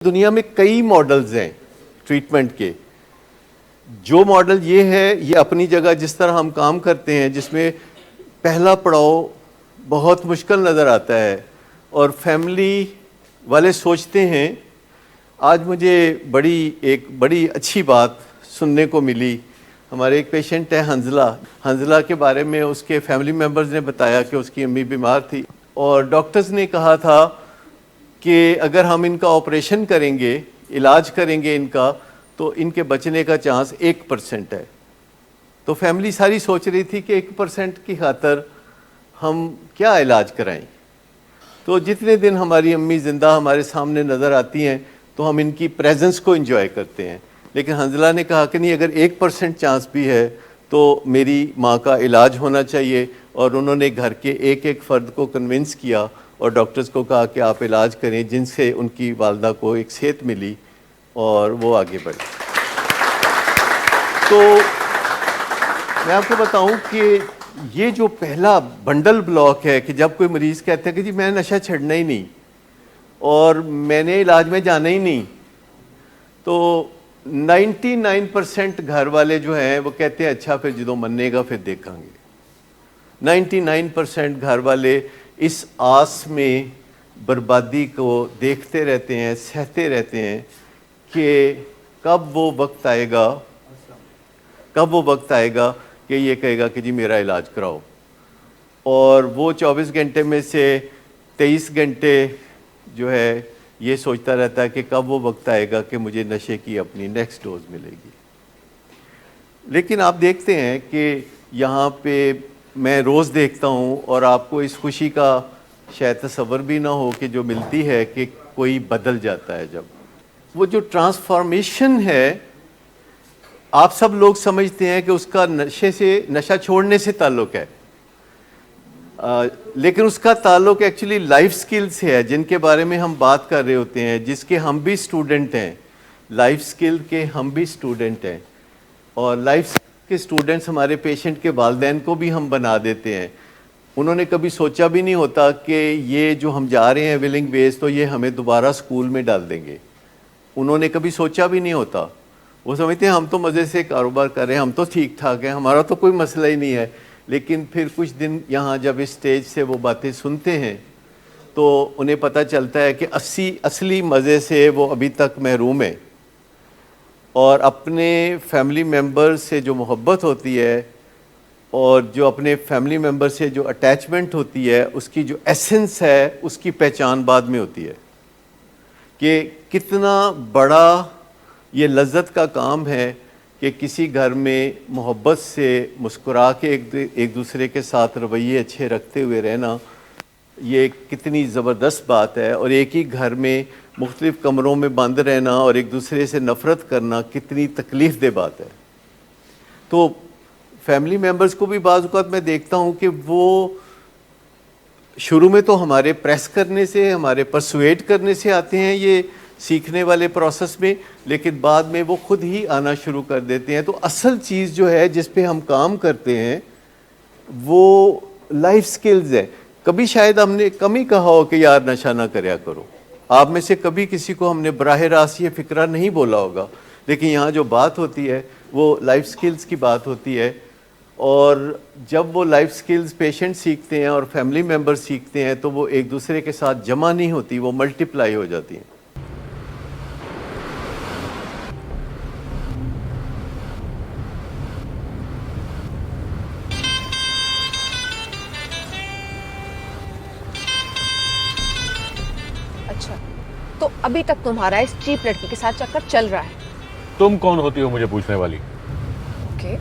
دنیا میں کئی ماڈلز ہیں ٹریٹمنٹ کے. جو ماڈل یہ ہے یہ اپنی جگہ جس طرح ہم کام کرتے ہیں جس میں پہلا پڑاؤ بہت مشکل نظر آتا ہے اور فیملی والے سوچتے ہیں. آج مجھے ایک بڑی اچھی بات سننے کو ملی. ہمارے ایک پیشنٹ ہے حنزلہ کے بارے میں اس کے فیملی ممبرز نے بتایا کہ اس کی امی بیمار تھی اور ڈاکٹرز نے کہا تھا کہ اگر ہم ان کا آپریشن کریں گے، علاج کریں گے ان کا، تو ان کے بچنے کا چانس 1% ہے. تو فیملی ساری سوچ رہی تھی کہ 1% کی خاطر ہم کیا علاج کرائیں. تو جتنے دن ہماری امی زندہ ہمارے سامنے نظر آتی ہیں تو ہم ان کی پریزنس کو انجوائے کرتے ہیں. لیکن حنزلہ نے کہا کہ نہیں، اگر 1% چانس بھی ہے تو میری ماں کا علاج ہونا چاہیے. اور انہوں نے گھر کے ایک فرد کو کنونس کیا اور ڈاکٹرز کو کہا کہ آپ علاج کریں، جن سے ان کی والدہ کو ایک صحت ملی اور وہ آگے بڑھی. تو میں آپ کو بتاؤں کہ یہ جو پہلا بنڈل بلاک ہے کہ جب کوئی مریض کہتا ہے کہ جی میں نشہ چھڑنا ہی نہیں اور میں نے علاج میں جانا ہی نہیں، تو 99% گھر والے جو ہیں وہ کہتے ہیں اچھا پھر جدوں مننے گا پھر دیکھیں گے. 99% گھر والے اس آس میں بربادی کو دیکھتے رہتے ہیں، سہتے رہتے ہیں کہ کب وہ وقت آئے گا کہ یہ کہے گا کہ جی میرا علاج کراؤ. اور وہ 24 گھنٹے میں سے 23 گھنٹے جو ہے یہ سوچتا رہتا ہے کہ کب وہ وقت آئے گا کہ مجھے نشے کی اپنی نیکسٹ ڈوز ملے گی. لیکن آپ دیکھتے ہیں کہ یہاں پہ میں روز دیکھتا ہوں اور آپ کو اس خوشی کا شاید تصور بھی نہ ہو کہ جو ملتی ہے کہ کوئی بدل جاتا ہے. جب وہ جو ٹرانسفارمیشن ہے آپ سب لوگ سمجھتے ہیں کہ اس کا نشہ چھوڑنے سے تعلق ہے، لیکن اس کا تعلق ایکچولی لائف سکل سے ہے جن کے بارے میں ہم بات کر رہے ہوتے ہیں، جس کے ہم بھی اسٹوڈنٹ ہیں. لائف سکل کے ہم بھی اسٹوڈنٹ ہیں اور لائف سکل کے اسٹوڈنٹس ہمارے پیشنٹ کے والدین کو بھی ہم بنا دیتے ہیں. انہوں نے کبھی سوچا بھی نہیں ہوتا کہ یہ جو ہم جا رہے ہیں ولنگ ویز تو یہ ہمیں دوبارہ سکول میں ڈال دیں گے. انہوں نے کبھی سوچا بھی نہیں ہوتا. وہ سمجھتے ہیں ہم تو مزے سے کاروبار کر رہے ہیں، ہم تو ٹھیک ٹھاک ہیں، ہمارا تو کوئی مسئلہ ہی نہیں ہے. لیکن پھر کچھ دن یہاں جب اس سٹیج سے وہ باتیں سنتے ہیں تو انہیں پتہ چلتا ہے کہ اصلی مزے سے وہ ابھی تک محروم ہیں. اور اپنے فیملی ممبر سے جو محبت ہوتی ہے اور جو اپنے فیملی ممبر سے جو اٹیچمنٹ ہوتی ہے اس کی جو ایسنس ہے اس کی پہچان بعد میں ہوتی ہے کہ کتنا بڑا یہ لذت کا کام ہے کہ کسی گھر میں محبت سے مسکرا کے ایک دوسرے کے ساتھ رویے اچھے رکھتے ہوئے رہنا. یہ کتنی زبردست بات ہے. اور ایک ہی گھر میں مختلف کمروں میں بند رہنا اور ایک دوسرے سے نفرت کرنا کتنی تکلیف دہ بات ہے. تو فیملی ممبرز کو بھی بعض اوقات میں دیکھتا ہوں کہ وہ شروع میں تو ہمارے پریس کرنے سے، ہمارے پرسویٹ کرنے سے آتے ہیں یہ سیکھنے والے پروسیس میں، لیکن بعد میں وہ خود ہی آنا شروع کر دیتے ہیں. تو اصل چیز جو ہے جس پہ ہم کام کرتے ہیں وہ لائف سکلز ہے. کبھی شاید ہم نے کم ہی کہا ہو کہ یار نشہ نہ کریا کرو. آپ میں سے کبھی کسی کو ہم نے براہ راست یہ فکرہ نہیں بولا ہوگا، لیکن یہاں جو بات ہوتی ہے وہ لائف سکلز کی بات ہوتی ہے. اور جب وہ لائف سکلز پیشنٹ سیکھتے ہیں اور فیملی ممبر سیکھتے ہیں تو وہ ایک دوسرے کے ساتھ جمع نہیں ہوتی، وہ ملٹیپلائی ہو جاتی ہیں. اچھا، تو ابھی تک تمہارا اس چیپ لڑکی کے ساتھ چکر چل رہا ہے؟ تم کون ہوتی ہو مجھے پوچھنے والی؟ اوکے،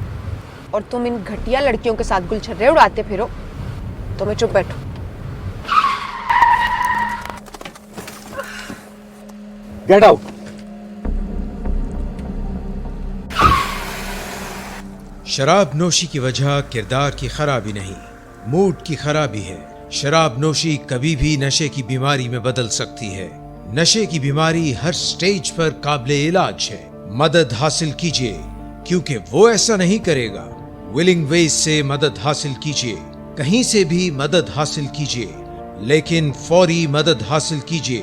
اور تم ان گھٹیا لڑکیوں کے ساتھ گل چھرے اڑاتے پھرو تو میں چپ بیٹھوں. Gate out. شراب نوشی کی وجہ کردار کی خرابی نہیں، موڈ کی خرابی ہے. شراب نوشی کبھی بھی نشے کی بیماری میں بدل سکتی ہے. نشے کی بیماری ہر سٹیج پر قابل علاج ہے. مدد حاصل کیجیے کیونکہ وہ ایسا نہیں کرے گا. ولنگ ویز سے مدد حاصل کیجیے، کہیں سے بھی مدد حاصل کیجیے، لیکن فوری مدد حاصل کیجیے.